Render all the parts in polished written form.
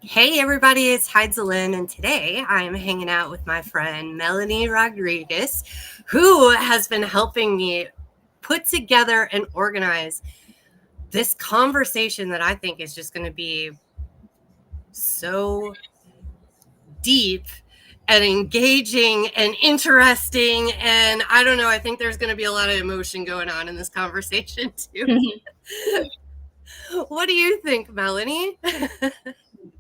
Hey everybody, it's Heidzalyn, and today I'm hanging out with my friend Melanie Rodriguez, who has been helping me put together and organize this conversation that I think is just going to be so deep and engaging and interesting. And I don't know, I think there's going to be a lot of emotion going on in this conversation too. What do you think, Melanie?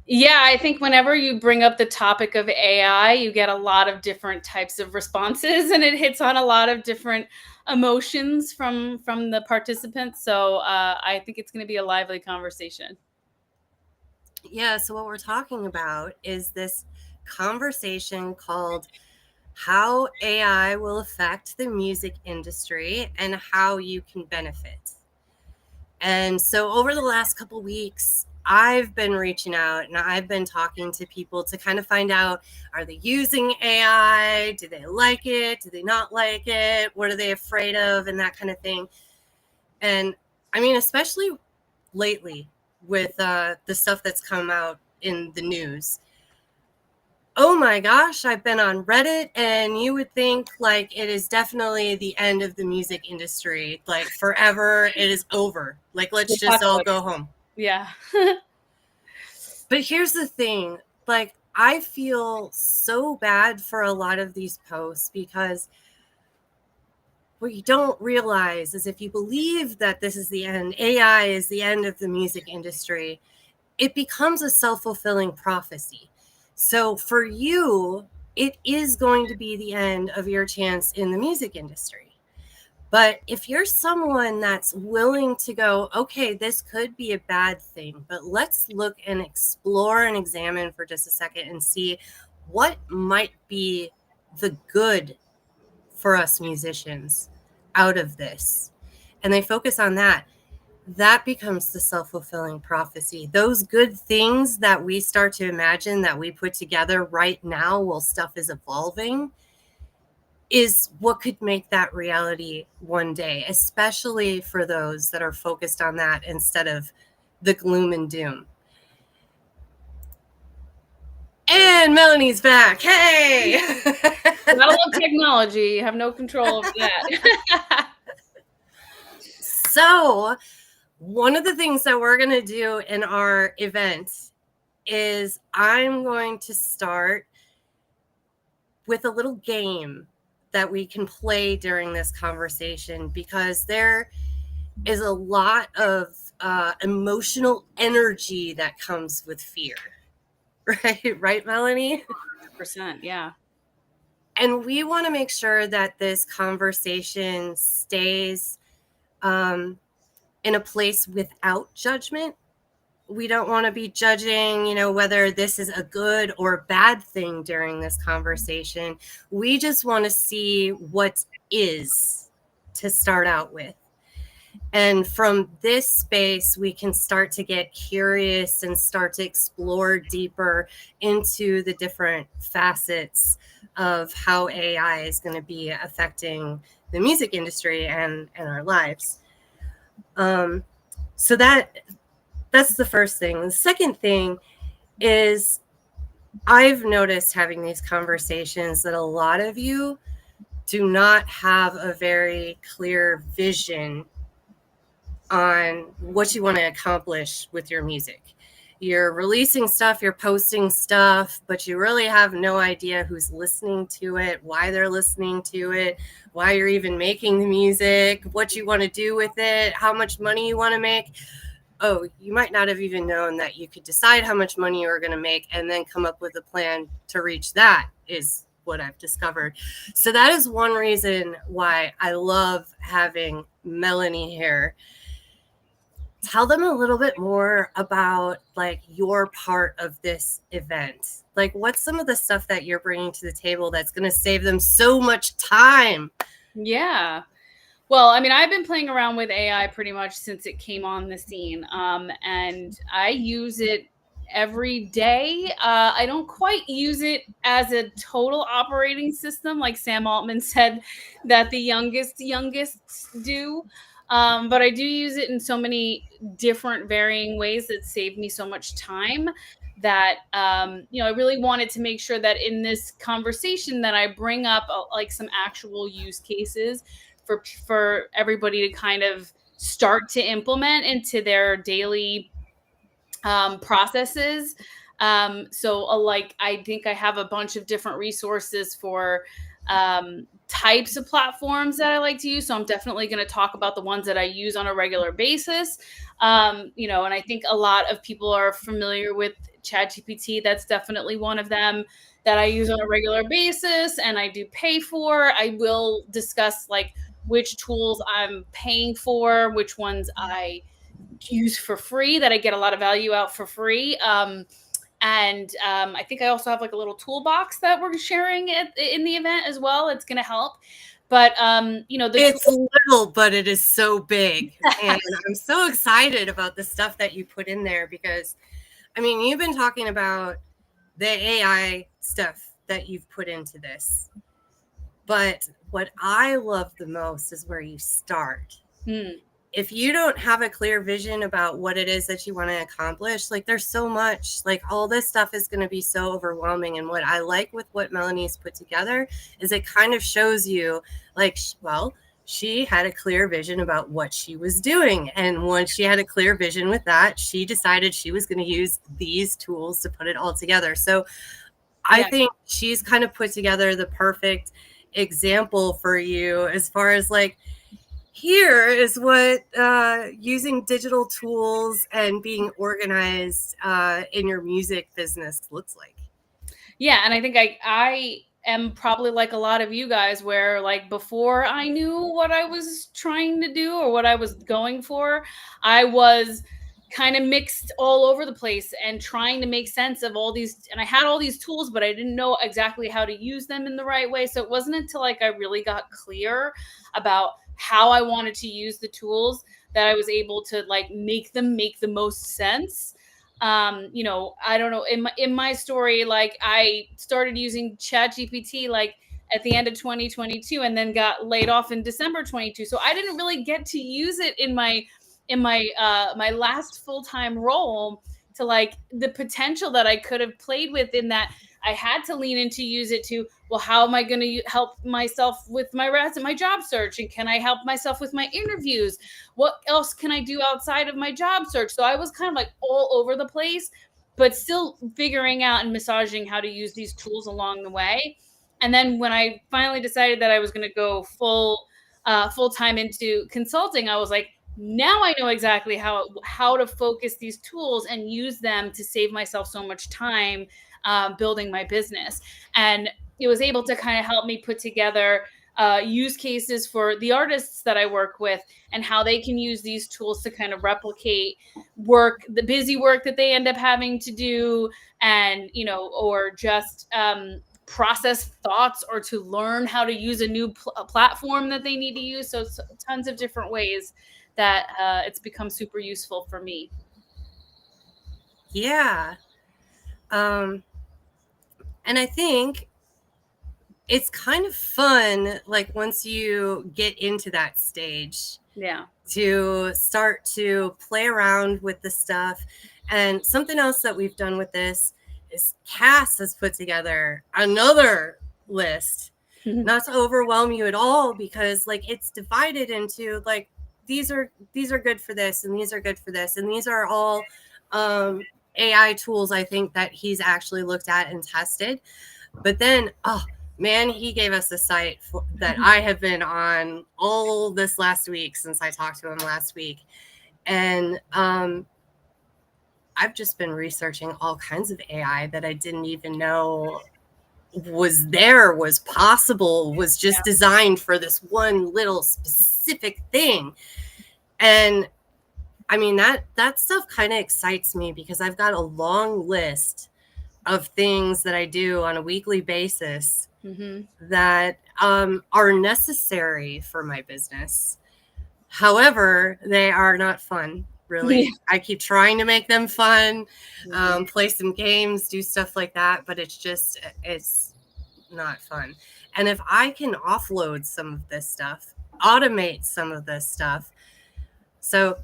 Yeah, I think whenever you bring up the topic of AI, you get a lot of different types of responses, and it hits on a lot of different emotions from the participants. So I think it's going to be a lively conversation. Yeah, so what we're talking about is this conversation called How AI Will Affect the Music Industry and How You Can Benefit. And so over the last couple weeks, I've been reaching out and I've been talking to people to kind of find out, are they using AI? Do they like it? Do they not like it? What are they afraid of? And that kind of thing. And I mean, especially lately with the stuff that's come out in the news. Oh my gosh, I've been on Reddit, and you would think like it is definitely the end of the music industry. Like forever, it is over. Like let's just all go home. Yeah. But here's the thing, like I feel so bad for a lot of these posts because what you don't realize is if you believe that this is the end, AI is the end of the music industry, it becomes a self-fulfilling prophecy. So for you, it is going to be the end of your chance in the music industry. But if you're someone that's willing to go, okay, this could be a bad thing, but let's look and explore and examine for just a second and see what might be the good for us musicians out of this. And they focus on that. That becomes the self-fulfilling prophecy. Those good things that we start to imagine that we put together right now while stuff is evolving is what could make that reality one day, especially for those that are focused on that instead of the gloom and doom. And Melanie's back. Hey! Gotta love technology. You have no control over that. So, one of the things that we're going to do in our event is I'm going to start with a little game that we can play during this conversation because there is a lot of emotional energy that comes with fear. Right, Melanie? 100%, yeah. And we want to make sure that this conversation stays in a place without judgment. We don't want to be judging, whether this is a good or bad thing during this conversation. We just want to see what is to start out with. And from this space, we can start to get curious and start to explore deeper into the different facets of how AI is going to be affecting the music industry and our lives. So that's the first thing. The second thing is I've noticed having these conversations that a lot of you do not have a very clear vision on what you want to accomplish with your music. You're releasing stuff, you're posting stuff, but you really have no idea who's listening to it, why they're listening to it, why you're even making the music, what you want to do with it, how much money you want to make. Oh, you might not have even known that you could decide how much money you were going to make and then come up with a plan to reach that, is what I've discovered. So that is one reason why I love having Melanie here. Tell them a little bit more about like your part of this event. Like what's some of the stuff that you're bringing to the table that's going to save them so much time? Yeah. Well, I mean, I've been playing around with AI pretty much since it came on the scene, and I use it every day. I don't quite use it as a total operating system, like Sam Altman said that the youngest do. But I do use it in so many different varying ways that save me so much time that I really wanted to make sure that in this conversation that I bring up like some actual use cases for everybody to kind of start to implement into their daily processes. Like I think I have a bunch of different resources for types of platforms that I like to use. So I'm definitely going to talk about the ones that I use on a regular basis. And I think a lot of people are familiar with ChatGPT. That's definitely one of them that I use on a regular basis and I do pay for. I will discuss like which tools I'm paying for, which ones I use for free that I get a lot of value out for free. I think I also have like a little toolbox that we're sharing in the event as well. It's going to help. But it's little, but it is so big. And I'm so excited about the stuff that you put in there because, I mean, you've been talking about the AI stuff that you've put into this. But what I love the most is where you start. If you don't have a clear vision about what it is that you want to accomplish, like there's so much, like all this stuff is going to be so overwhelming. And what I like with what Melanie's put together is it kind of shows you like, well, she had a clear vision about what she was doing. And once she had a clear vision with that, she decided she was going to use these tools to put it all together. So I think she's kind of put together the perfect example for you as far as like, here is what using digital tools and being organized in your music business looks like. Yeah, and I think I am probably like a lot of you guys where like before I knew what I was trying to do or what I was going for, I was kind of mixed all over the place and trying to make sense of all these, and I had all these tools but I didn't know exactly how to use them in the right way. So it wasn't until like I really got clear about how I wanted to use the tools that I was able to like make them make the most sense. I don't know, in my story, like I started using ChatGPT like at the end of 2022 and then got laid off in December 22. So I didn't really get to use it in my last full-time role to like the potential that I could have played with, in that I had to lean into use it to, well, how am I going to help myself with my job search? And can I help myself with my interviews? What else can I do outside of my job search? So I was kind of like all over the place, but still figuring out and massaging how to use these tools along the way. And then when I finally decided that I was going to go full time into consulting, I was like, now I know exactly how to focus these tools and use them to save myself so much time building my business. And it was able to kind of help me put together use cases for the artists that I work with and how they can use these tools to kind of replicate the busy work that they end up having to do, and or just process thoughts, or to learn how to use a new platform that they need to use. So tons of different ways that it's become super useful for me. Yeah. And I think it's kind of fun, like once you get into that stage, to start to play around with the stuff. And something else that we've done with this is Cass has put together another list, not to overwhelm you at all, because like it's divided into like these are good for this and these are good for this, and these are all AI tools I think that he's actually looked at and tested. But then man, he gave us a site that I have been on all this last week since I talked to him last week. And I've just been researching all kinds of AI that I didn't even know was there, was possible, was just designed for this one little specific thing. And I mean, that stuff kind of excites me because I've got a long list of things that I do on a weekly basis that are necessary for my business. However, they are not fun, really. I keep trying to make them fun, play some games, do stuff like that, but it's not fun. And if I can offload some of this stuff, automate some of this stuff, So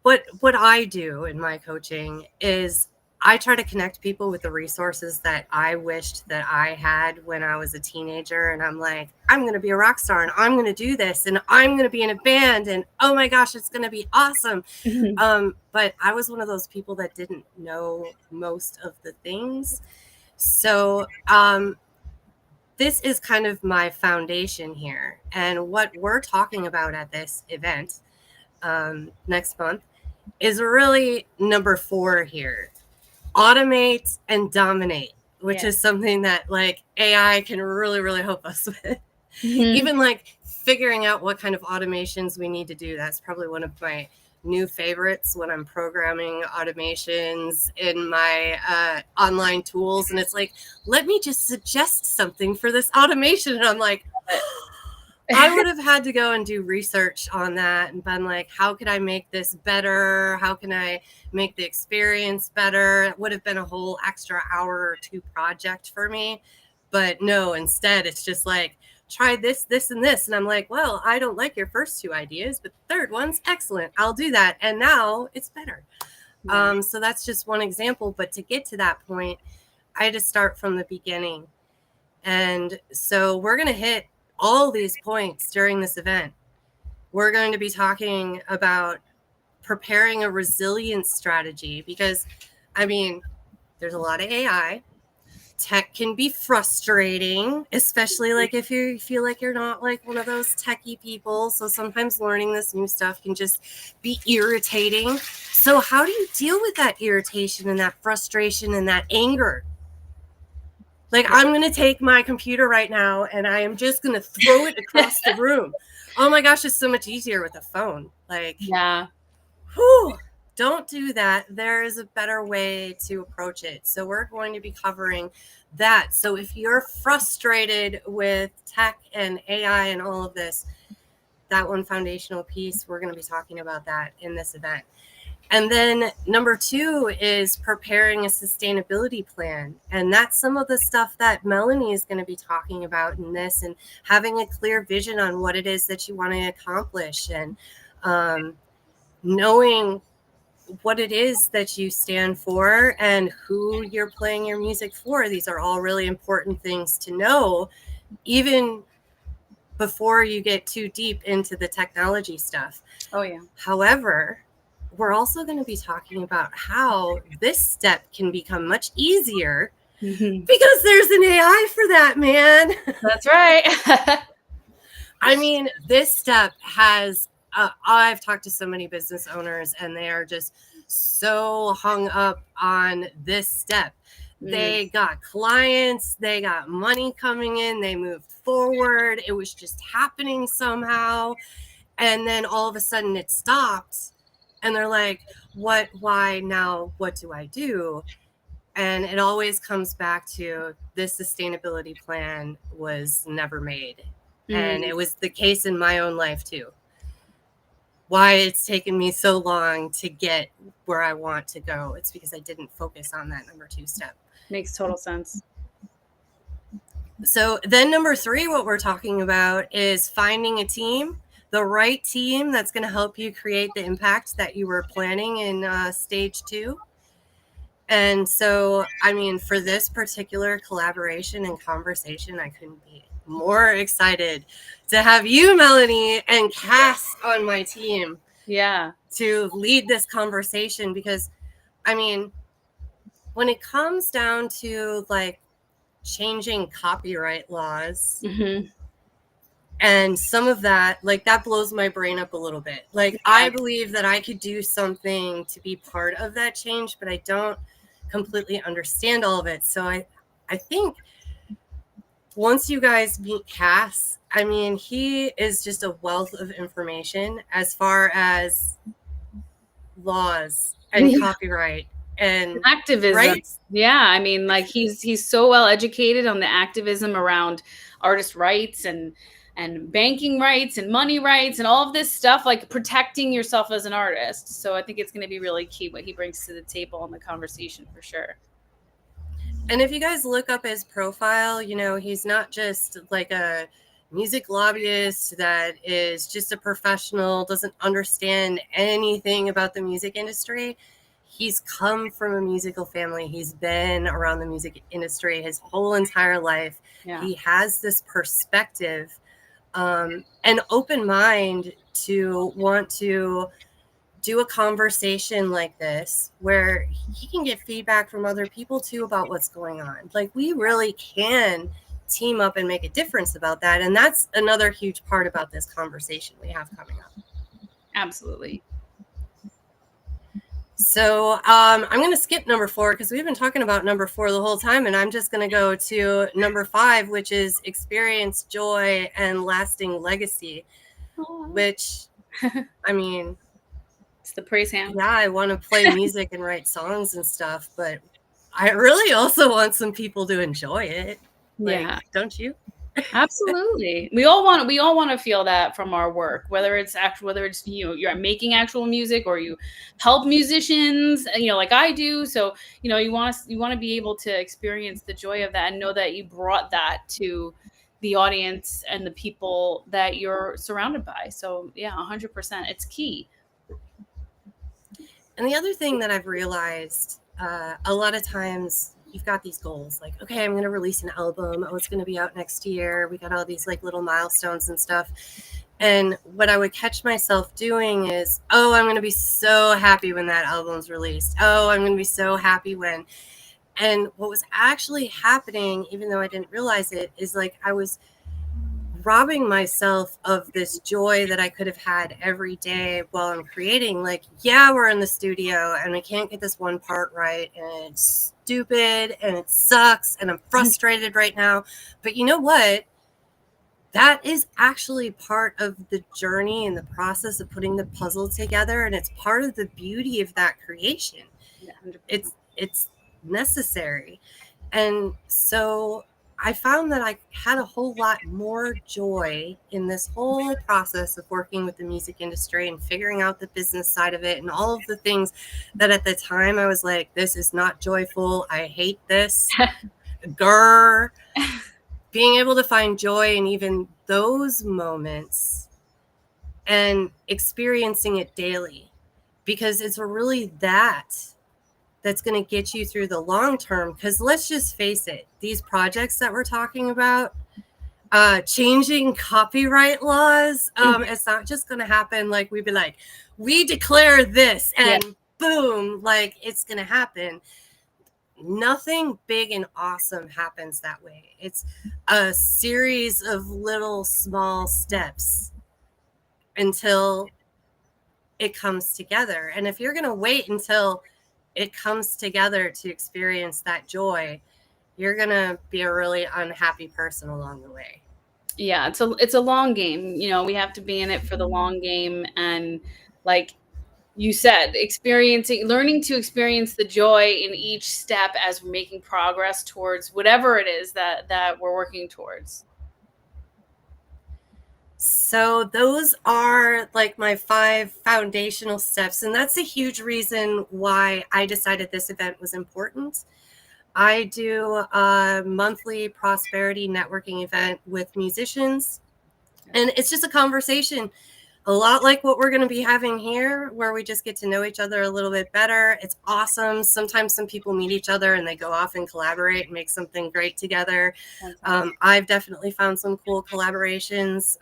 what I do in my coaching is I try to connect people with the resources that I wished that I had when I was a teenager. And I'm like, I'm going to be a rock star and I'm going to do this and I'm going to be in a band and oh my gosh, it's going to be awesome. But I was one of those people that didn't know most of the things. So this is kind of my foundation here. And what we're talking about at this event next month is really number 4 here. Automate and dominate, which is something that like AI can really, really help us with. Even like figuring out what kind of automations we need to do. That's probably one of my new favorites when I'm programming automations in my online tools. And it's like, let me just suggest something for this automation. And I'm like, I would have had to go and do research on that and been like, how could I make this better? How can I make the experience better? It would have been a whole extra hour or 2 project for me. But no, instead, it's just like, try this, this, and this. And I'm like, well, I don't like your first 2 ideas, but the third one's excellent. I'll do that. And now it's better. So that's just one example. But to get to that point, I had to start from the beginning. And so we're going to hit all these points during this event. We're going to be talking about preparing a resilience strategy because, I mean, there's a lot of AI. Tech can be frustrating, especially like if you feel like you're not like one of those techie people. So sometimes learning this new stuff can just be irritating. So how do you deal with that irritation and that frustration and that anger? Like, I'm going to take my computer right now and I am just going to throw it across the room. Oh my gosh, it's so much easier with a phone. Like, whew, don't do that. There is a better way to approach it. So we're going to be covering that. So if you're frustrated with tech and AI and all of this, that one foundational piece, we're going to be talking about that in this event. And then number 2 is preparing a sustainability plan. And that's some of the stuff that Melanie is going to be talking about in this, and having a clear vision on what it is that you want to accomplish, and knowing what it is that you stand for and who you're playing your music for. These are all really important things to know, even before you get too deep into the technology stuff. Oh, yeah. However, we're also going to be talking about how this step can become much easier because there's an AI for that, man. That's right. I mean, this step has, I've talked to so many business owners and they are just so hung up on this step. They got clients, they got money coming in, they moved forward. It was just happening somehow. And then all of a sudden it stopped. And they're like, what, why now? What do I do? And it always comes back to this sustainability plan was never made. And it was the case in my own life too. Why it's taken me so long to get where I want to go. It's because I didn't focus on that number 2 step. Makes total sense. So then number 3, what we're talking about is finding a team. The right team that's going to help you create the impact that you were planning in stage 2. And so, I mean, for this particular collaboration and conversation, I couldn't be more excited to have you, Melanie, and Cass on my team. Yeah. To lead this conversation, because, I mean, when it comes down to like changing copyright laws, and some of that, like, that blows my brain up a little bit. Like, I believe that I could do something to be part of that change, but I don't completely understand all of it. So I think once you guys meet Cass, I mean, he is just a wealth of information as far as laws and copyright and activism. Rights. Yeah, I mean, like he's so well educated on the activism around artist rights and banking rights and money rights and all of this stuff, like protecting yourself as an artist. So I think it's going to be really key what he brings to the table in the conversation for sure. And if you guys look up his profile, you know, he's not just like a music lobbyist that is just a professional, doesn't understand anything about the music industry. He's come from a musical family. He's been around the music industry his whole entire life. Yeah. He has this perspective, an open mind to want to do a conversation like this where he can get feedback from other people too about what's going on. Like, we really can team up and make a difference about that. And that's another huge part about this conversation we have coming up. Absolutely. So I'm going to skip number 4 because we've been talking about number 4 the whole time. And I'm just going to go to number 5, which is experience joy and lasting legacy, which, I mean, it's the praise hand. Yeah, I want to play music and write songs and stuff, but I really also want some people to enjoy it. Like, Yeah. don't you? Absolutely. We all want to feel that from our work, whether it's you're making actual music or you help musicians, like I do. So, you want to be able to experience the joy of that and know that you brought that to the audience and the people that you're surrounded by. So, yeah, 100%. It's key. And the other thing that I've realized, a lot of times you've got these goals like, okay, I'm going to release an album. Oh, it's going to be out next year. We got all these like little milestones and stuff. And what I would catch myself doing is, oh, I'm going to be so happy when that album's released. Oh, I'm going to be so happy when. And what was actually happening, even though I didn't realize it, is like I was robbing myself of this joy that I could have had every day while I'm creating. Like, yeah, we're in the studio and we can't get this one part right, and it's stupid and it sucks and I'm frustrated right now. But you know what? That is actually part of the journey and the process of putting the puzzle together, and it's part of the beauty of that creation. Yeah, it's necessary. And so I found that I had a whole lot more joy in this whole process of working with the music industry and figuring out the business side of it and all of the things that at the time I was like, this is not joyful. I hate this. Grr. Being able to find joy in even those moments and experiencing it daily, because it's really that's going to get you through the long term. Because let's just face it, these projects that we're talking about, changing copyright laws, it's not just going to happen like we'd be like, we declare this and boom, like it's going to happen. Nothing big and awesome happens that way. It's a series of little small steps until it comes together. And if you're going to wait until it comes together to experience that joy, you're going to be a really unhappy person along the way. Yeah, it's a long game. We have to be in it for the long game. And like you said, learning to experience the joy in each step as we're making progress towards whatever it is that we're working towards. So those are like my 5 foundational steps. And that's a huge reason why I decided this event was important. I do a monthly prosperity networking event with musicians, and it's just a conversation, a lot like what we're going to be having here, where we just get to know each other a little bit better. It's awesome. Sometimes some people meet each other and they go off and collaborate and make something great together. I've definitely found some cool collaborations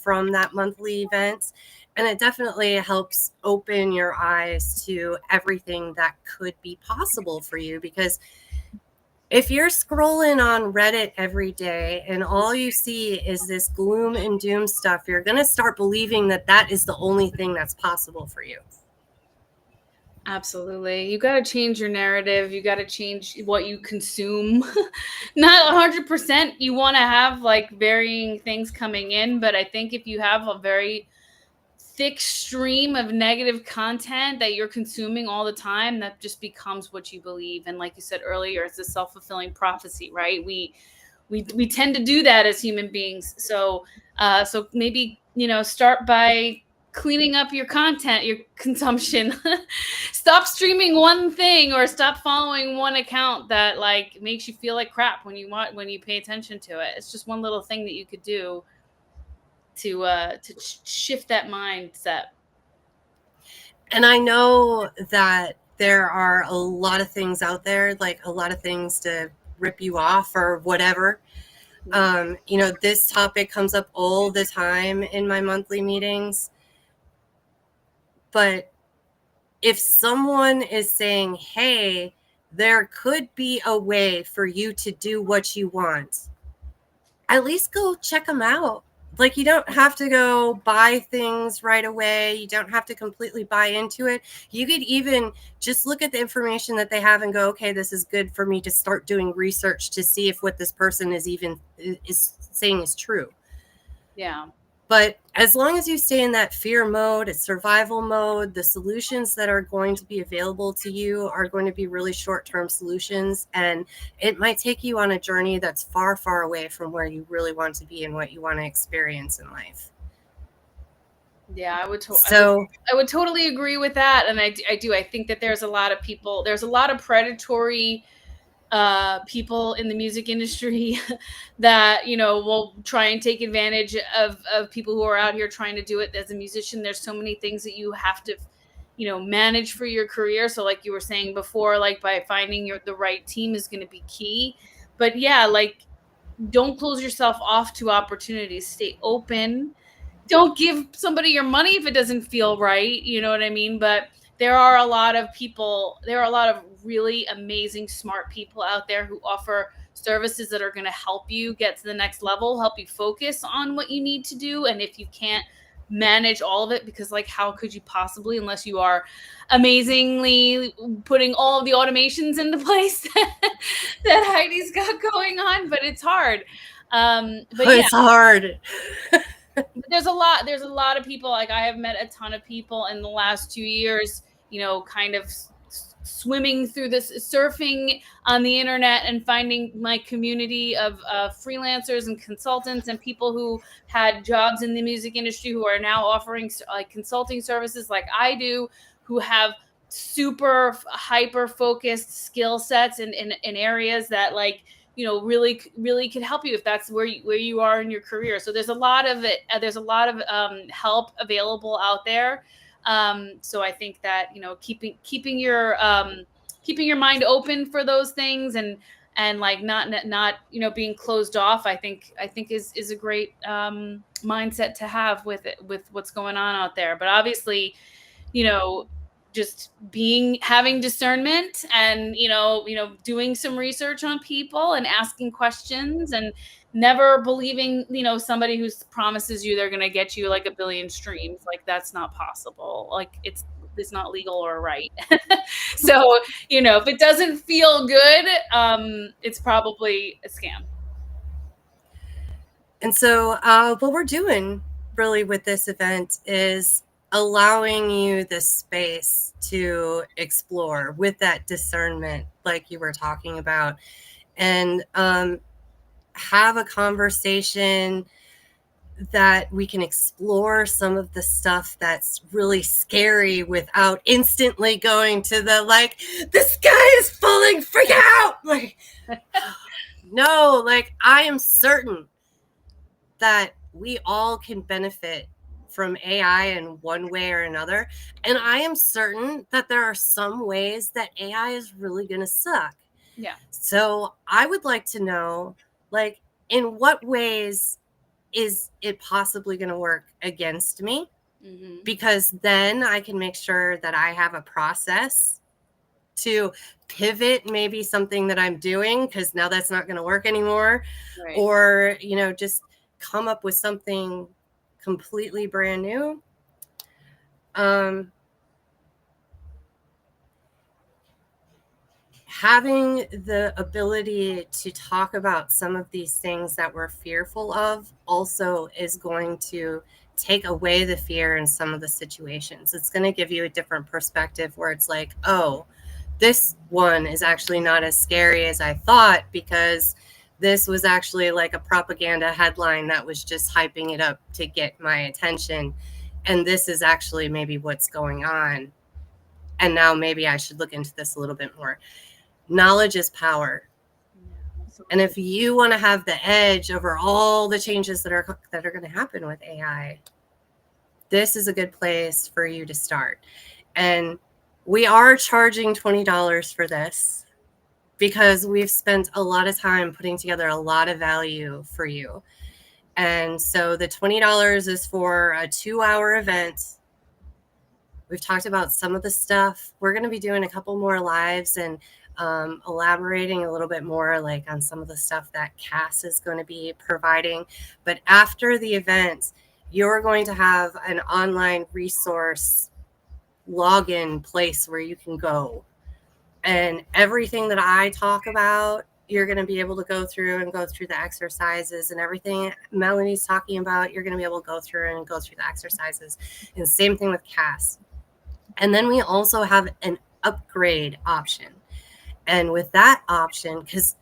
from that monthly event, and it definitely helps open your eyes to everything that could be possible for you. Because if you're scrolling on Reddit every day and all you see is this gloom and doom stuff, you're going to start believing that that is the only thing that's possible for you. Absolutely. You got to change your narrative. You got to change what you consume. Not 100%. You want to have like varying things coming in, but I think if you have a very thick stream of negative content that you're consuming all the time, that just becomes what you believe. And like you said earlier, it's a self-fulfilling prophecy, right? We tend to do that as human beings. So maybe, start by cleaning up your content, your consumption. Stop streaming one thing or stop following one account that like makes you feel like crap when you pay attention to it. It's just one little thing that you could do shift that mindset. And I know that there are a lot of things out there, like a lot of things to rip you off or whatever. This topic comes up all the time in my monthly meetings. But if someone is saying, hey, there could be a way for you to do what you want, at least go check them out. Like, you don't have to go buy things right away. You don't have to completely buy into it. You could even just look at the information that they have and go, okay, this is good for me to start doing research to see if what this person is saying is true. Yeah. But as long as you stay in that fear mode, survival mode, the solutions that are going to be available to you are going to be really short-term solutions. And it might take you on a journey that's far, far away from where you really want to be and what you want to experience in life. Yeah, I would totally agree with that. And I do. I think that there's a lot of people, there's a lot of predatory people in the music industry that, will try and take advantage of people who are out here trying to do it as a musician. There's so many things that you have to, manage for your career. So like you were saying before, like by finding the right team is going to be key. But yeah, like don't close yourself off to opportunities. Stay open. Don't give somebody your money if it doesn't feel right. You know what I mean? But there are a lot of really amazing, smart people out there who offer services that are going to help you get to the next level, help you focus on what you need to do. And if you can't manage all of it, because like, how could you possibly, unless you are amazingly putting all of the automations into place that Heidi's got going on, but it's hard. But yeah, it's hard. there's a lot of people. Like, I have met a ton of people in the last 2 years, kind of swimming through this, surfing on the internet and finding my community of freelancers and consultants and people who had jobs in the music industry who are now offering like consulting services like I do, who have super hyper focused skill sets in areas that, like, really could help you if that's where you are in your career. So there's a lot of it. There's a lot of help available out there. So I think that, keeping your mind open for those things, and like not being closed off, I think is a great mindset to have with what's going on out there. But obviously, just having discernment and, doing some research on people and asking questions, and never believing, somebody who promises you they're going to get you like 1 billion streams. Like, that's not possible. Like, it's not legal or right. So, if it doesn't feel good, it's probably a scam. And so what we're doing really with this event is allowing you the space to explore with that discernment, like you were talking about, and have a conversation that we can explore some of the stuff that's really scary without instantly going to the, like, the sky is falling, freak out. Like, no, like, I am certain that we all can benefit from AI in one way or another. And I am certain that there are some ways that AI is really going to suck. Yeah. So I would like to know, like, in what ways is it possibly going to work against me? Mm-hmm. Because then I can make sure that I have a process to pivot maybe something that I'm doing, because now that's not going to work anymore. Right. Or, just come up with something completely brand new. Having the ability to talk about some of these things that we're fearful of also is going to take away the fear in some of the situations. It's going to give you a different perspective where it's like, oh, this one is actually not as scary as I thought, because this was actually like a propaganda headline that was just hyping it up to get my attention. And this is actually maybe what's going on. And now maybe I should look into this a little bit more. Knowledge is power. And if you want to have the edge over all the changes that are going to happen with AI, this is a good place for you to start. And we are charging $20 for this because we've spent a lot of time putting together a lot of value for you. And so the $20 is for a 2-hour event. We've talked about some of the stuff. We're going to be doing a couple more lives and elaborating a little bit more like on some of the stuff that Cass is going to be providing. But after the event, you're going to have an online resource login place where you can go. And everything that I talk about, you're going to be able to go through the exercises, and everything Melanie's talking about, you're going to be able to go through the exercises. And same thing with Cass. And then we also have an upgrade option. And with that option, because,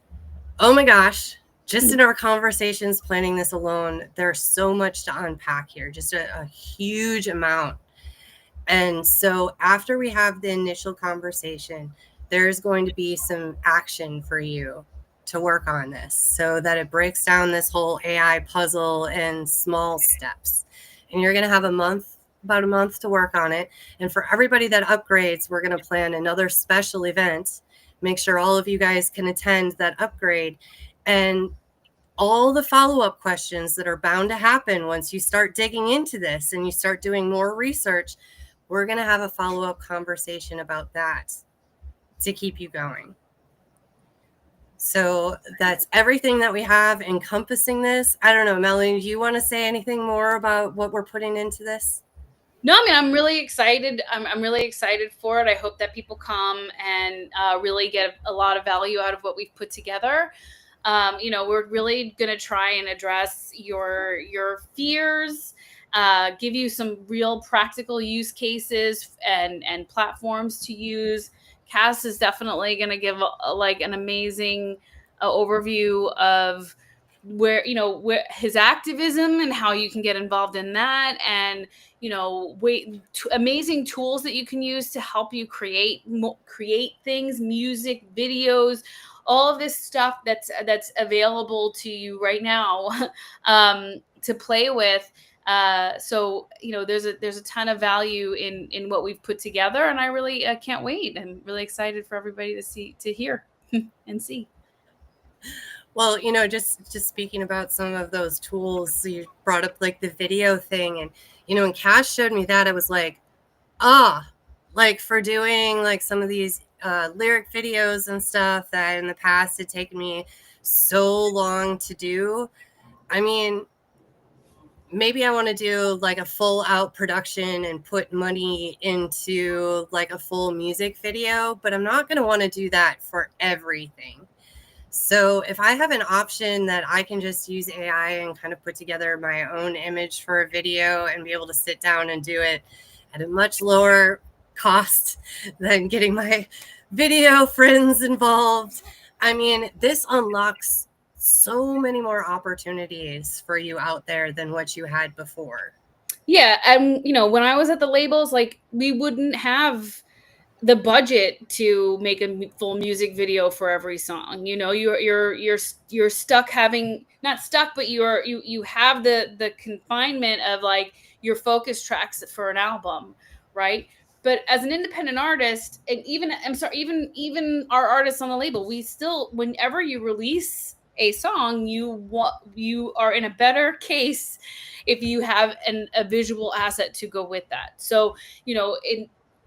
oh my gosh, just in our conversations planning this alone, there's so much to unpack here, just a huge amount. And so after we have the initial conversation, there's going to be some action for you to work on this so that it breaks down this whole AI puzzle in small steps. And you're going to have about a month to work on it. And for everybody that upgrades, we're going to plan another special event. Make sure all of you guys can attend that upgrade. And all the follow-up questions that are bound to happen once you start digging into this and you start doing more research, we're going to have a follow-up conversation about that to keep you going. So that's everything that we have encompassing this. I don't know, Melanie, do you want to say anything more about what we're putting into this? No, I mean, I'm really excited. I'm really excited for it. I hope that people come and really get a lot of value out of what we've put together. We're really going to try and address your fears, give you some real practical use cases and platforms to use. Cass is definitely going to give an amazing overview of where his activism and how you can get involved in that, and amazing tools that you can use to help you create things, music, videos, all of this stuff that's available to you right now to play with. So there's a ton of value in what we've put together, and I really can't wait. I'm really excited for everybody to hear and see. Well, just speaking about some of those tools, you brought up like the video thing, and when Cash showed me that, I was like, like for doing like some of these lyric videos and stuff that in the past had taken me so long to do. I mean, maybe I want to do like a full out production and put money into like a full music video, but I'm not going to want to do that for everything. So if I have an option that I can just use AI and kind of put together my own image for a video and be able to sit down and do it at a much lower cost than getting my video friends involved, I mean, this unlocks so many more opportunities for you out there than what you had before. Yeah, and when I was at the labels, like, we wouldn't have the budget to make a full music video for every song. You're stuck having, not stuck, but you have the confinement of like your focus tracks for an album, right? But as an independent artist, and even our artists on the label, we still, whenever you release a song, you are in a better case if you have a visual asset to go with that. So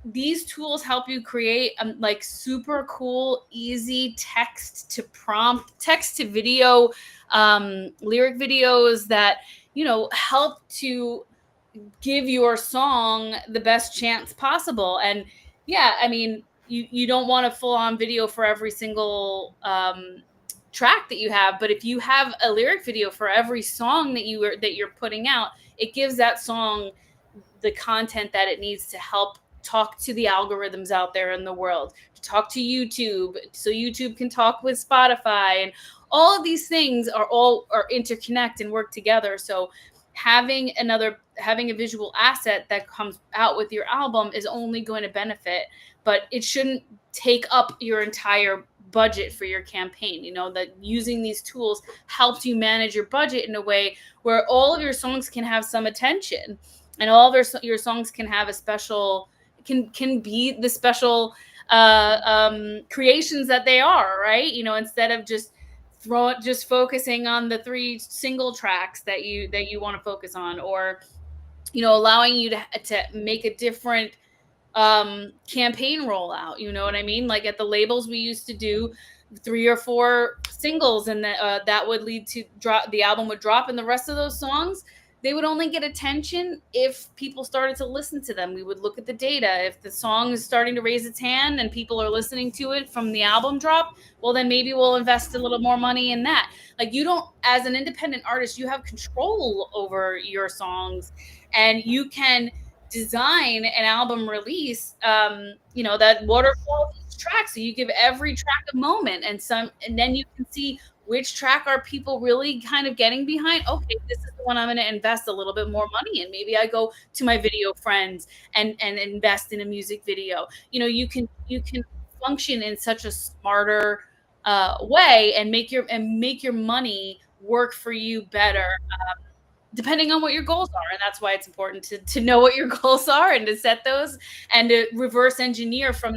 these tools help you create like super cool, easy text to video, lyric videos that help to give your song the best chance possible. And yeah, I mean, you don't want a full-on video for every single track that you have, but if you have a lyric video for every song that you're putting out, it gives that song the content that it needs to help talk to the algorithms out there in the world, to talk to YouTube, so YouTube can talk with Spotify, and all of these things are interconnect and work together. So having a visual asset that comes out with your album is only going to benefit, but it shouldn't take up your entire budget for your campaign. That using these tools helps you manage your budget in a way where all of your songs can have some attention, and all of your songs can have a special, can be the special creations that they are, right? Instead of just focusing on the 3 single tracks that you want to focus on, or allowing you to make a different campaign rollout. You know what I mean? Like at the labels, we used to do 3 or 4 singles, and that would lead to the album would drop, and the rest of those songs, they would only get attention if people started to listen to them. We would look at the data. If the song is starting to raise its hand and people are listening to it from the album drop, well, then maybe we'll invest a little more money in that. Like, you don't, as an independent artist, you have control over your songs, and you can design an album release, that waterfall each track. So you give every track a moment, and then you can see which track are people really kind of getting behind. Okay, this is the one I'm going to invest a little bit more money in. Maybe I go to my video friends and invest in a music video. You can function in such a smarter way, and make your money work for you better, depending on what your goals are. And that's why it's important to know what your goals are, and to set those, and to reverse engineer from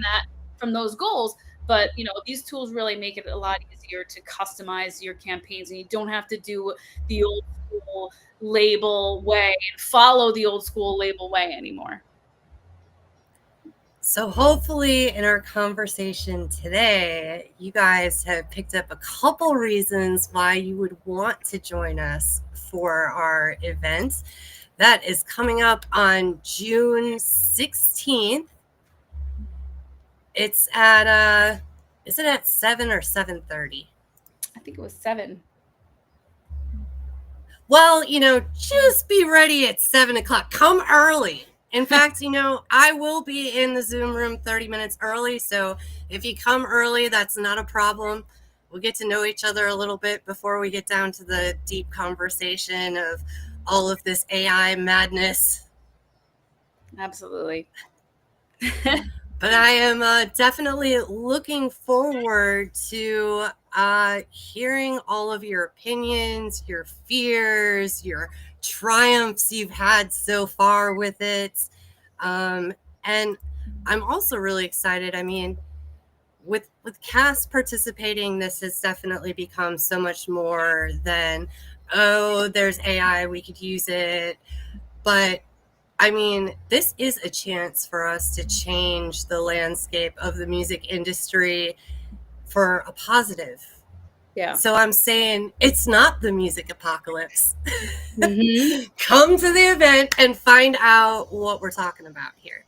those goals. But these tools really make it a lot easier to customize your campaigns, and you don't have to do the old school label way and follow the old school label way anymore. So hopefully in our conversation today, you guys have picked up a couple reasons why you would want to join us for our event that is coming up on June 16th. It's at is it at 7 or 7:30? I think it was 7. Well, just be ready at 7 o'clock. Come early. In fact, I will be in the Zoom room 30 minutes early. So if you come early, that's not a problem. We'll get to know each other a little bit before we get down to the deep conversation of all of this AI madness. Absolutely. But I am definitely looking forward to hearing all of your opinions, your fears, your triumphs you've had so far with it. And I'm also really excited. I mean, with cast participating, this has definitely become so much more than, oh, there's AI, we could use it. But I mean, this is a chance for us to change the landscape of the music industry for a positive. Yeah. So I'm saying it's not the music apocalypse. Mm-hmm. Come to the event and find out what we're talking about here.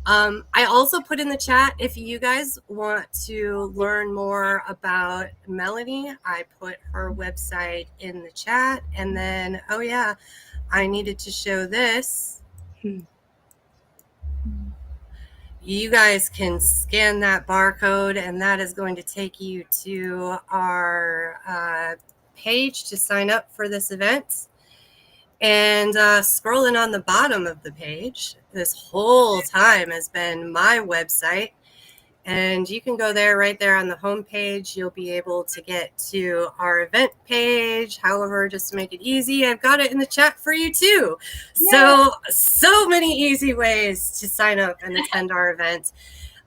I also put in the chat, if you guys want to learn more about Melanie, I put her website in the chat. And then, oh yeah, I needed to show this. You guys can scan that barcode, and that is going to take you to our page to sign up for this event. And scrolling on the bottom of the page this whole time has been my website. And you can go there, right there on the home page. You'll be able to get to our event page. However, just to make it easy, I've got it in the chat for you too. Yeah. So many easy ways to sign up and attend our event.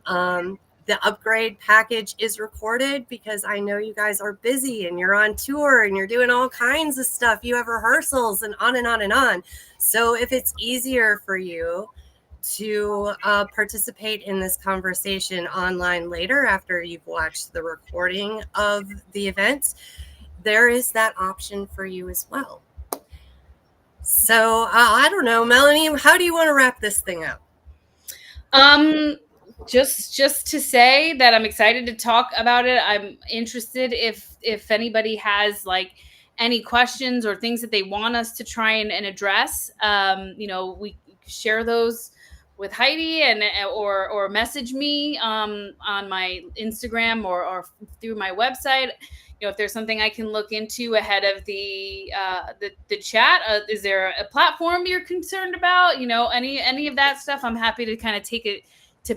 The upgrade package is recorded because I know you guys are busy and you're on tour and you're doing all kinds of stuff. You have rehearsals and on and on and on. So if it's easier for you to participate in this conversation online later after you've watched the recording of the event, there is that option for you as well. So I don't know, Melanie, how do you want to wrap this thing up? Just to say that I'm excited to talk about it. I'm interested if anybody has like any questions or things that they want us to try and address. We share those with Heidi or message me on my Instagram or through my website. If there's something I can look into ahead of the chat, is there a platform you're concerned about? Any of that stuff, I'm happy to kind of take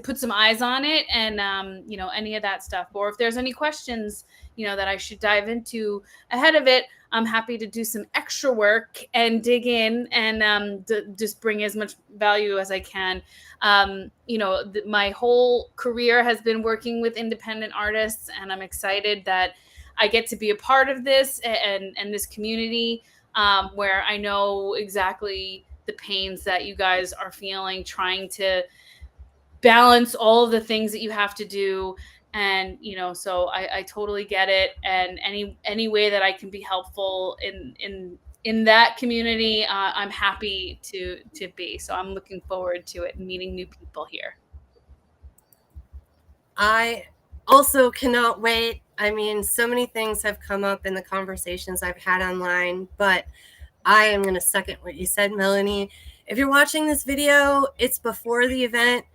put some eyes on it, and any of that stuff. Or if there's any questions that I should dive into ahead of it, I'm happy to do some extra work and dig in and just bring as much value as I can. My whole career has been working with independent artists, and I'm excited that I get to be a part of this and this community, where I know exactly the pains that you guys are feeling, trying to balance all of the things that you have to do. And so I totally get it, and any way that I can be helpful in that community, I'm happy to be. So I'm looking forward to it and meeting new people here. I also cannot wait. I mean, so many things have come up in the conversations I've had online, but I am going to second what you said, Melanie. If you're watching this video, it's before the event.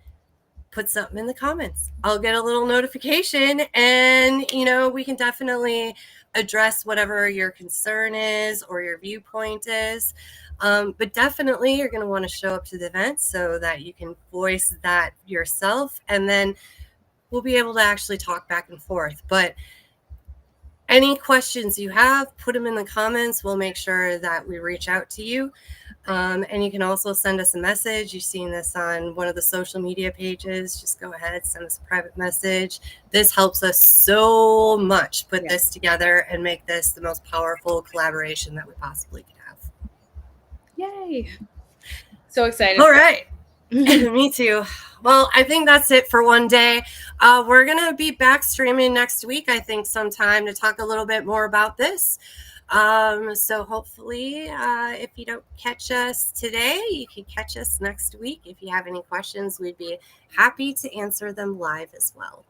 Put something in the comments. I'll get a little notification, and we can definitely address whatever your concern is or your viewpoint is. But definitely you're going to want to show up to the event so that you can voice that yourself, and then we'll be able to actually talk back and forth. But any questions you have, put them in the comments. We'll make sure that we reach out to you. And you can also send us a message. You've seen this on one of the social media pages. Just go ahead, send us a private message. This helps us so much put this together and make this the most powerful collaboration that we possibly could have. Yay. So excited. All right. Me too. Well, I think that's it for one day. We're going to be back streaming next week, I think, sometime to talk a little bit more about this. So hopefully, if you don't catch us today, you can catch us next week. If you have any questions, we'd be happy to answer them live as well.